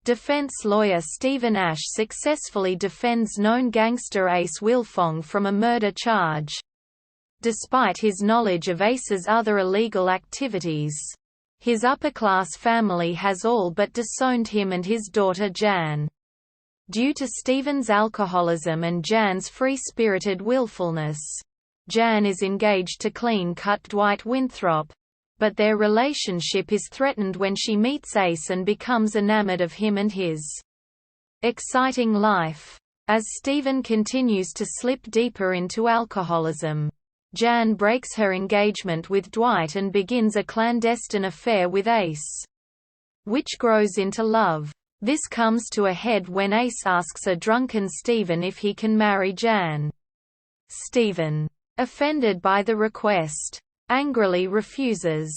Defense lawyer Stephen Ash successfully defends known gangster Ace Wilfong from a murder charge. Despite his knowledge of Ace's other illegal activities, his upper-class family has all but disowned him and his daughter Jan. Due to Stephen's alcoholism and Jan's free-spirited willfulness, Jan is engaged to clean-cut Dwight Winthrop, but their relationship is threatened when she meets Ace and becomes enamored of him and his exciting life. As Stephen continues to slip deeper into alcoholism, Jan breaks her engagement with Dwight and begins a clandestine affair with Ace, which grows into love. This comes to a head when Ace asks a drunken Stephen if he can marry Jan. Stephen, offended by the request, angrily refuses,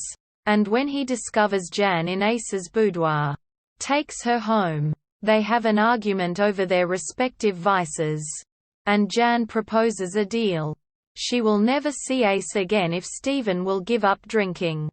and when he discovers Jan in Ace's boudoir, takes her home. They have an argument over their respective vices, and Jan proposes a deal. She will never see Ace again if Stephen will give up drinking.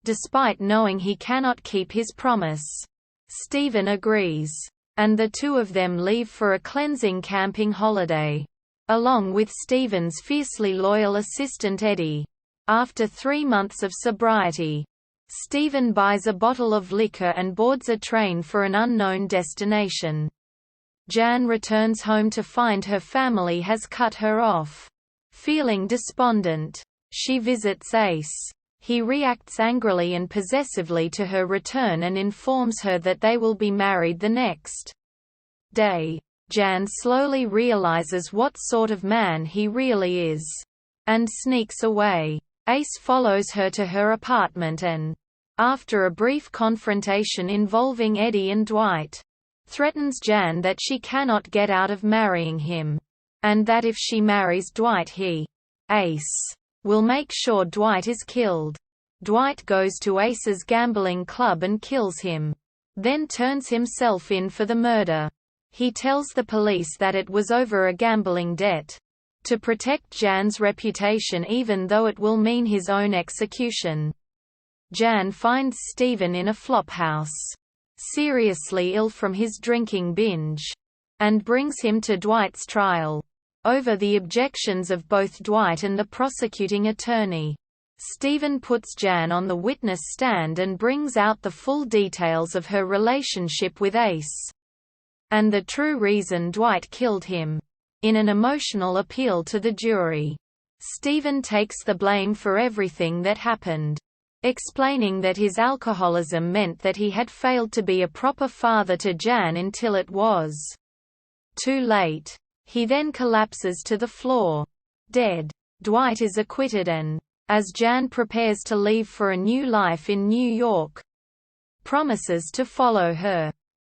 Despite knowing he cannot keep his promise, Stephen agrees, and the two of them leave for a cleansing camping holiday, along with Stephen's fiercely loyal assistant Eddie. After 3 months of sobriety, Stephen buys a bottle of liquor and boards a train for an unknown destination. Jan returns home to find her family has cut her off. Feeling despondent, she visits Ace. He reacts angrily and possessively to her return and informs her that they will be married the next day. Jan slowly realizes what sort of man he really is, and sneaks away. Ace follows her to her apartment and, after a brief confrontation involving Eddie and Dwight, threatens Jan that she cannot get out of marrying him, and that if she marries Dwight Ace, will make sure Dwight is killed. Dwight goes to Ace's gambling club and kills him, then turns himself in for the murder. He tells the police that it was over a gambling debt, to protect Jan's reputation even though it will mean his own execution. Jan finds Stephen in a flophouse, seriously ill from his drinking binge, and brings him to Dwight's trial. Over the objections of both Dwight and the prosecuting attorney, Stephen puts Jan on the witness stand and brings out the full details of her relationship with Ace, and the true reason Dwight killed him. In an emotional appeal to the jury, Stephen takes the blame for everything that happened, explaining that his alcoholism meant that he had failed to be a proper father to Jan until it was too late. He then collapses to the floor, dead. Dwight is acquitted and, as Jan prepares to leave for a new life in New York, promises to follow her.